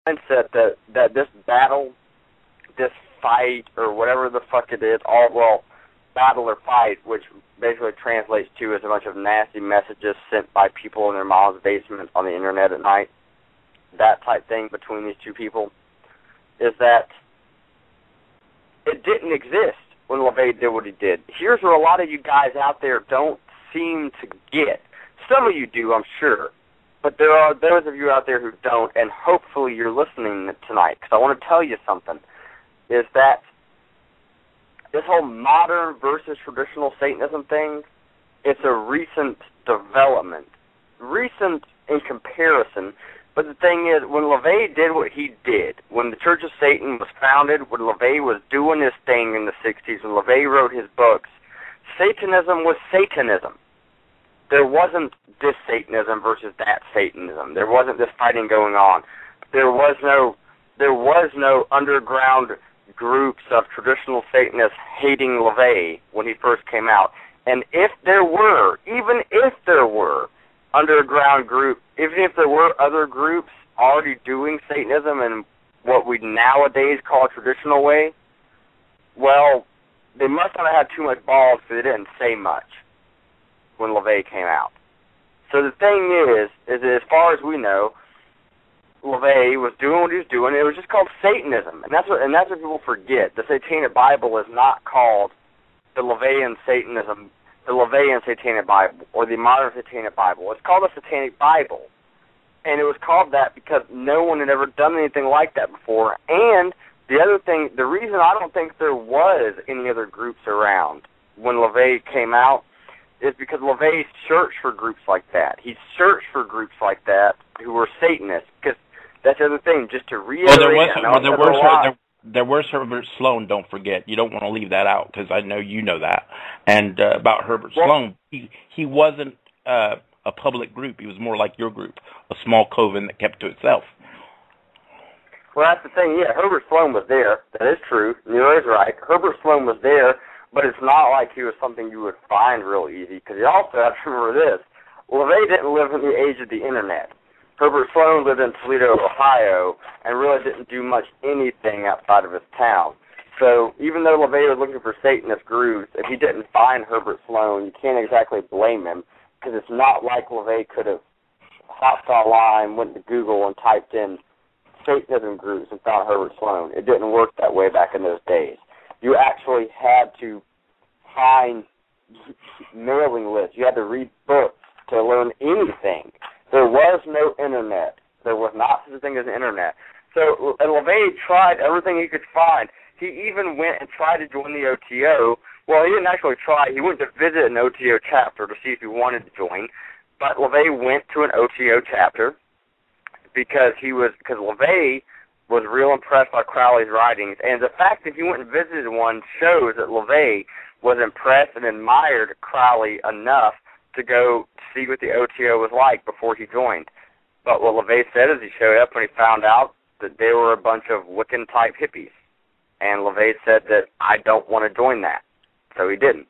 mindset that this battle, this fight, or whatever the fuck it is, battle or fight, which basically translates to as a bunch of nasty messages sent by people in their mom's basement on the internet at night, that type thing between these two people, is that it didn't exist when LaVey did what he did. Here's where a lot of you guys out there don't seem to get. Some of you do, I'm sure, but there are those of you out there who don't, and hopefully you're listening tonight, because I want to tell you something, is that this whole modern versus traditional Satanism thing, it's a recent development. Recent in comparison, but the thing is, when LaVey did what he did, when the Church of Satan was founded, when LaVey was doing his thing in the 60s, when LaVey wrote his books, Satanism was Satanism. There wasn't this Satanism versus that Satanism. There wasn't this fighting going on. There was no underground groups of traditional Satanists hating LaVey when he first came out. And if there were, even if there were underground groups, even if there were other groups already doing Satanism in what we nowadays call a traditional way, well, they must not have had too much balls because they didn't say much when LaVey came out. So the thing is that as far as we know, LaVey was doing what he was doing. It was just called Satanism, and that's what people forget. The Satanic Bible is not called the LaVeyan Satanism, the LaVeyan Satanic Bible, or the modern Satanic Bible. It's called the Satanic Bible, and it was called that because no one had ever done anything like that before. And the other thing, the reason I don't think there was any other groups around when LaVey came out is because LaVey searched for groups like that. He searched for groups like that who were Satanists, because that's the other thing, just to reiterate. There was Herbert Sloan, don't forget. You don't want to leave that out, because I know you know that. And about Herbert Sloan, he wasn't a public group. He was more like your group, a small coven that kept to itself. Well, that's the thing, yeah. Herbert Sloan was there. That is true. Nero is right. Herbert Sloan was there, but it's not like he was something you would find real easy, because you also have to remember this. LaVey didn't live in the age of the Internet. Herbert Sloan lived in Toledo, Ohio, and really didn't do much anything outside of his town. So even though LaVey was looking for Satanist groups, if he didn't find Herbert Sloan, you can't exactly blame him, because it's not like LaVey could have hopped online, went to Google, and typed in Satanism groups and found Herbert Sloan. It didn't work that way back in those days. You actually had to find mailing lists. You had to read books to learn anything. There was no Internet. There was not such a thing as the Internet. So LaVey tried everything he could find. He even went and tried to join the OTO. Well, he didn't actually try. He went to visit an OTO chapter to see if he wanted to join. But LaVey went to an OTO chapter because LaVey was real impressed by Crowley's writings. And the fact that he went and visited one shows that LaVey was impressed and admired Crowley enough to go see what the OTO was like before he joined. But what LaVey said is he showed up when he found out that they were a bunch of Wiccan-type hippies. And LaVey said that, I don't want to join that. So he didn't.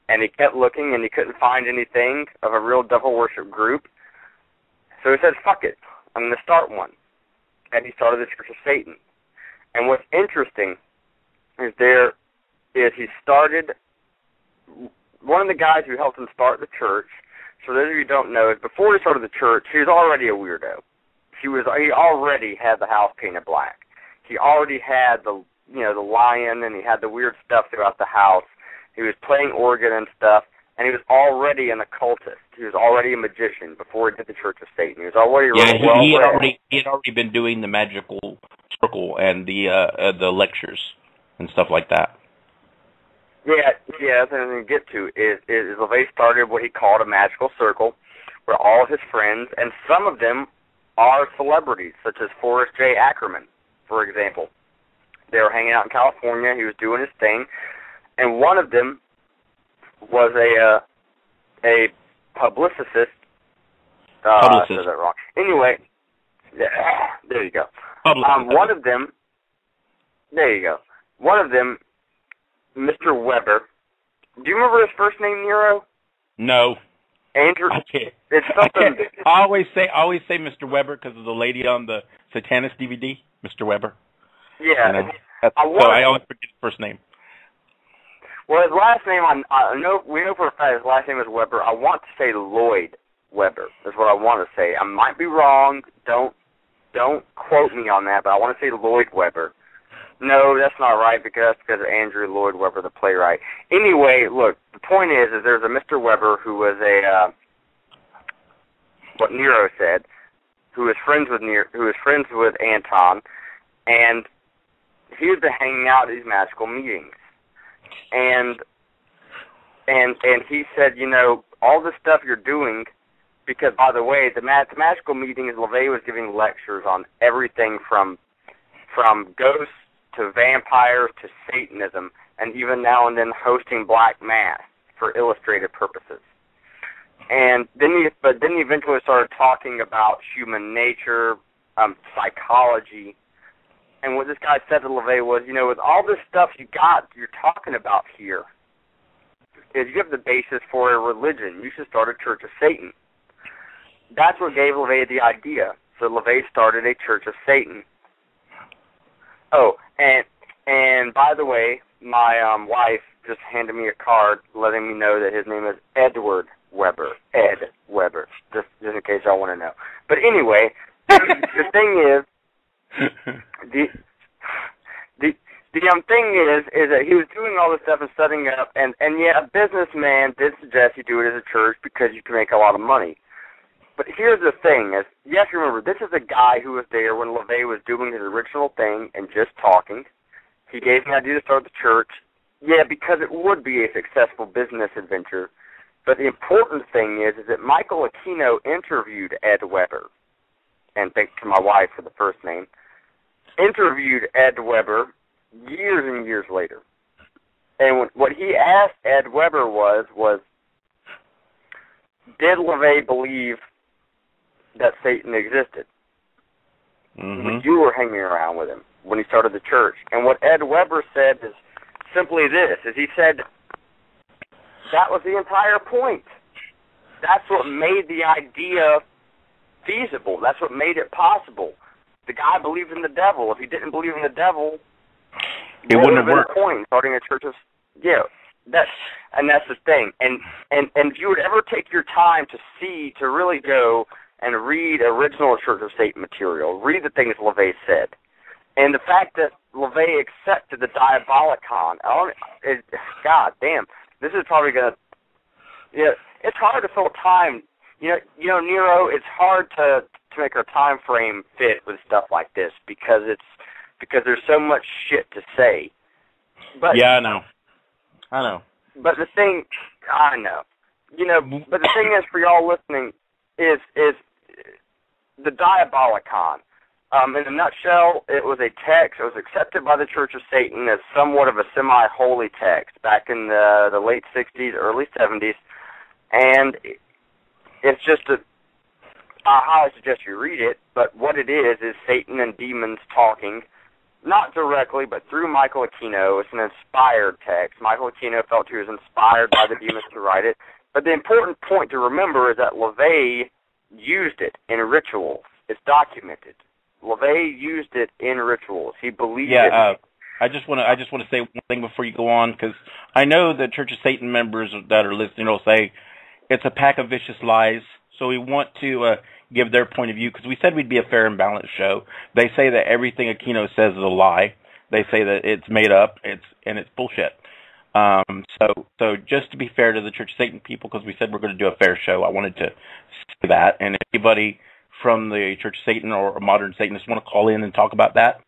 And he kept looking, and he couldn't find anything of a real devil worship group. So he said, fuck it, I'm going to start one. And he started the Church of Satan. And what's interesting is he started... One of the guys who helped him start the church, so those of you who don't know, is before he started the church, he was already a weirdo. He already had the house painted black. He already had the lion, and he had the weird stuff throughout the house. He was playing organ and stuff, and he was already an occultist. He was already a magician before he did the Church of Satan. He was already he had already been doing the magical circle and the lectures and stuff like that. Yeah, that's what I'm going to get to, is LaVey started what he called a magical circle, where all of his friends, and some of them are celebrities, such as Forrest J. Ackerman, for example. They were hanging out in California, he was doing his thing, and one of them was a publicist. I said that wrong. Anyway, there you go. One of them, Mr. Weber. Do you remember his first name, Nero? No. Andrew. It's something. I always say Mr. Weber because of the lady on the Satanist DVD, Mr. Weber. Yeah. You know, I always forget his first name. Well, his last name, we know for a fact his last name is Weber. I want to say Lloyd Weber. That's what I want to say. I might be wrong. Don't quote me on that, but I want to say Lloyd Weber. No, that's not right because of Andrew Lloyd Webber, the playwright. Anyway, look, the point is there's a Mr. Webber who was what Nero said, who was friends with Anton, and he had been hanging out at these magical meetings, and he said, you know, all this stuff you're doing, because by the way, the magical meetings, LaVey was giving lectures on everything from ghosts to vampires to Satanism, and even now and then hosting black mass for illustrative purposes. And then he eventually started talking about human nature, psychology, and what this guy said to LaVey was, you know, with all this stuff you're talking about here, is you have the basis for a religion. You should start a Church of Satan. That's what gave LaVey the idea. So LaVey started a Church of Satan. Oh, and by the way, my wife just handed me a card letting me know that his name is Edward Weber. Ed Weber, just in case y'all want to know. But anyway, the thing is, the thing is that he was doing all this stuff and setting up, and yeah, a businessman did suggest you do it as a church because you can make a lot of money. But here's the thing, is you have to remember, this is a guy who was there when LaVey was doing his original thing and just talking. He gave me the idea to start the church, yeah, because it would be a successful business adventure. But the important thing is that Michael Aquino interviewed Ed Weber, and thanks to my wife for the first name, interviewed Ed Weber years and years later. And what he asked Ed Weber was did LaVey believe that Satan existed? When you were hanging around with him when he started the church. And what Ed Weber said is simply this, is he said that was the entire point. That's what made the idea feasible. That's what made it possible. The guy believed in the devil. If he didn't believe in the devil, it wouldn't have been a point starting a church of... Yeah, that's the thing. And if you would ever take your time to really go and read original Church of Satan material, read the things LaVey said, and the fact that LaVey accepted the Diabolicon, God damn, this is probably going to... Yeah, it's hard to fill time. You know, Nero, it's hard to make our time frame fit with stuff like this because there's so much shit to say. But yeah, I know. But the thing, I know, you know. But the thing is, for y'all listening, is the Diabolicon. In a nutshell, it was a text. It was accepted by the Church of Satan as somewhat of a semi-holy text back in the late 60s, early 70s, and it's just I highly suggest you read it. But what it is Satan and demons talking. Not directly, but through Michael Aquino. It's an inspired text. Michael Aquino felt he was inspired by the demons to write it. But the important point to remember is that LaVey used it in rituals. It's documented. LaVey used it in rituals. He believed it. I just want to say one thing before you go on, because I know the Church of Satan members that are listening will say it's a pack of vicious lies. So we want to give their point of view, because we said we'd be a fair and balanced show. They say that everything Aquino says is a lie. They say that it's made up, it's bullshit. So just to be fair to the Church of Satan people, because we said we're going to do a fair show, I wanted to say that. And if anybody from the Church of Satan or modern Satanists want to call in and talk about that,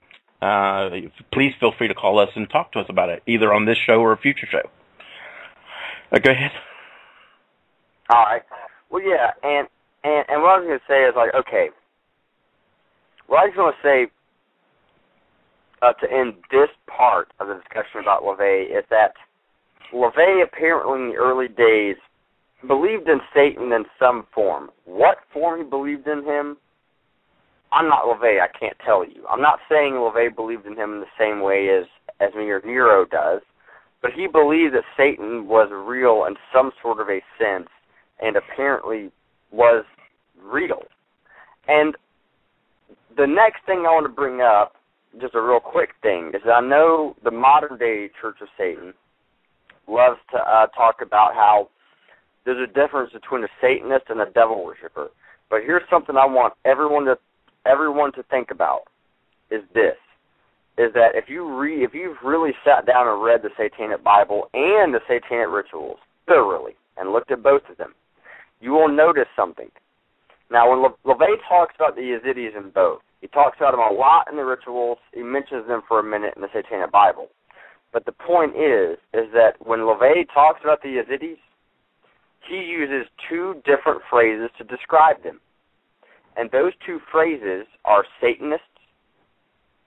please feel free to call us and talk to us about it, either on this show or a future show. Go ahead. All right. Well, yeah, and what I was going to say is, like, okay, what I just want to say to end this part of the discussion about LaVey is that LaVey apparently in the early days believed in Satan in some form. What form he believed in him, I'm not LaVey, I can't tell you. I'm not saying LaVey believed in him in the same way as me or Nero does, but he believed that Satan was real in some sort of a sense, and apparently was real. And the next thing I want to bring up, just a real quick thing, is that I know the modern-day Church of Satan loves to talk about how there's a difference between a Satanist and a devil worshiper. But here's something I want everyone to think about, is this, is that if you've really sat down and read the Satanic Bible and the Satanic rituals thoroughly and looked at both of them, you will notice something. Now, when LaVey talks about the Yazidis in both, he talks about them a lot in the rituals. He mentions them for a minute in the Satanic Bible. But the point is that when LaVey talks about the Yazidis, he uses two different phrases to describe them. And those two phrases are Satanists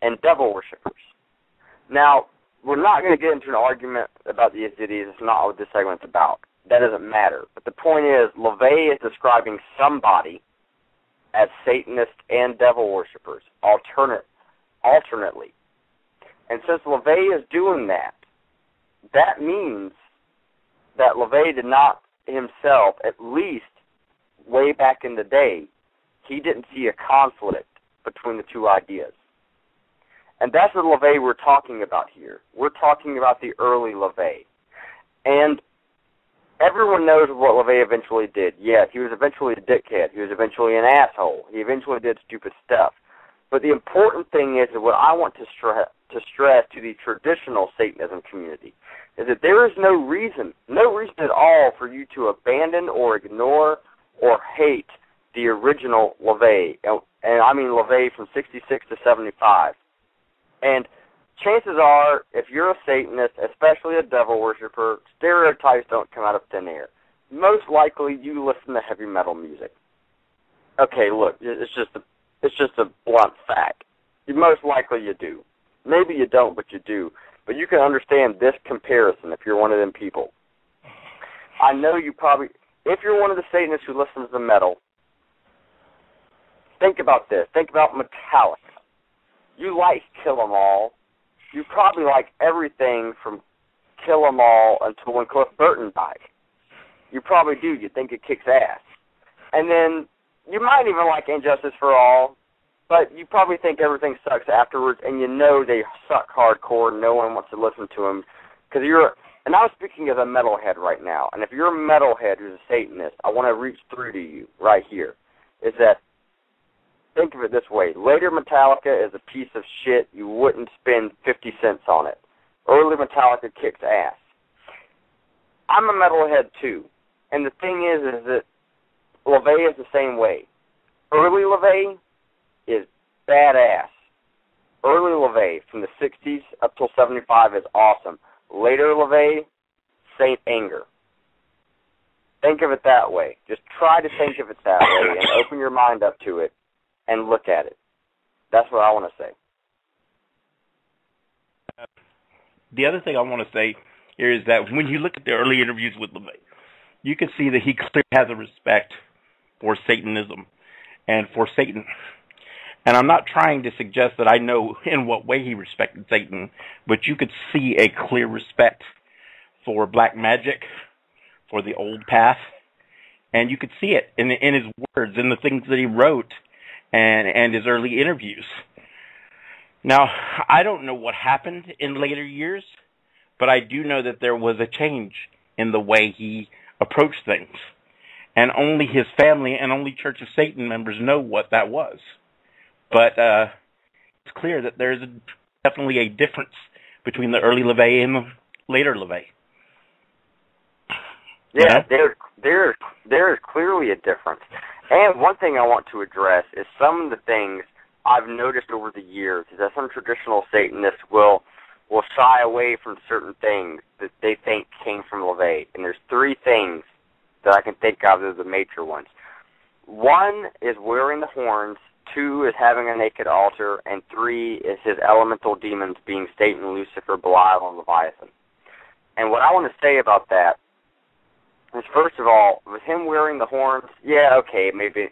and devil worshippers. Now, we're not going to get into an argument about the Yazidis. It's not what this segment's about. That doesn't matter. But the point is, LaVey is describing somebody as Satanists and devil worshippers, alternately. And since LaVey is doing that, that means that LaVey did not himself, at least way back in the day, he didn't see a conflict between the two ideas. And that's what LaVey we're talking about here. We're talking about the early LaVey. And everyone knows what LaVey eventually did. Yes, he was eventually a dickhead. He was eventually an asshole. He eventually did stupid stuff. But the important thing is that what I want to stress to the traditional Satanism community is that there is no reason at all for you to abandon or ignore or hate the original LaVey. And I mean LaVey from 66 to 75. And chances are, if you're a Satanist, especially a devil worshiper, stereotypes don't come out of thin air. Most likely, you listen to heavy metal music. Okay, look, it's just a blunt fact. Most likely you do. Maybe you don't, but you do. But you can understand this comparison if you're one of them people. I know you probably, if you're one of the Satanists who listens to metal, think about this. Think about Metallica. You like Kill 'Em All. You probably like everything from Kill 'Em All until when Cliff Burton died. You probably do. You think it kicks ass. And then you might even like Injustice for All, but you probably think everything sucks afterwards, and you know they suck hardcore. No one wants to listen to them. Because and I'm speaking as a metalhead right now, and if you're a metalhead who's a Satanist, I want to reach through to you right here, is that, think of it this way. Later Metallica is a piece of shit. You wouldn't spend 50 cents on it. Early Metallica kicks ass. I'm a metalhead too. And the thing is that LaVey is the same way. Early LaVey is badass. Early LaVey from the 60s up till 75 is awesome. Later LaVey, Saint Anger. Think of it that way. Just try to think of it that way and open your mind up to it and look at it. That's what I want to say. The other thing I want to say here is that when you look at the early interviews with LaVey, you can see that he clearly has a respect for Satanism and for Satan. And I'm not trying to suggest that I know in what way he respected Satan, but you could see a clear respect for black magic, for the old path, and you could see it in his words, in the things that he wrote, and his early interviews. Now, I don't know what happened in later years, but I do know that there was a change in the way he approached things. And only his family and only Church of Satan members know what that was. But it's clear that there's definitely a difference between the early LaVey and the later LaVey. Yeah, there is clearly a difference. And one thing I want to address is some of the things I've noticed over the years is that some traditional Satanists will shy away from certain things that they think came from LaVey. And there's three things that I can think of as the major ones. One is wearing the horns, two is having a naked altar, and three is his elemental demons being Satan, Lucifer, Belial, and Leviathan. And what I want to say about that is, first of all, with him wearing the horns, yeah, okay, maybe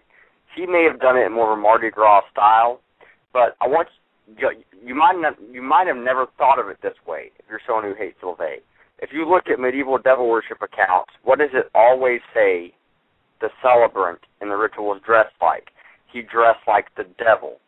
he may have done it in more of a Mardi Gras style, but I want you might have never thought of it this way if you're someone who hates LaVey. If you look at medieval devil worship accounts, what does it always say the celebrant in the ritual was dressed like. He dressed like the devil.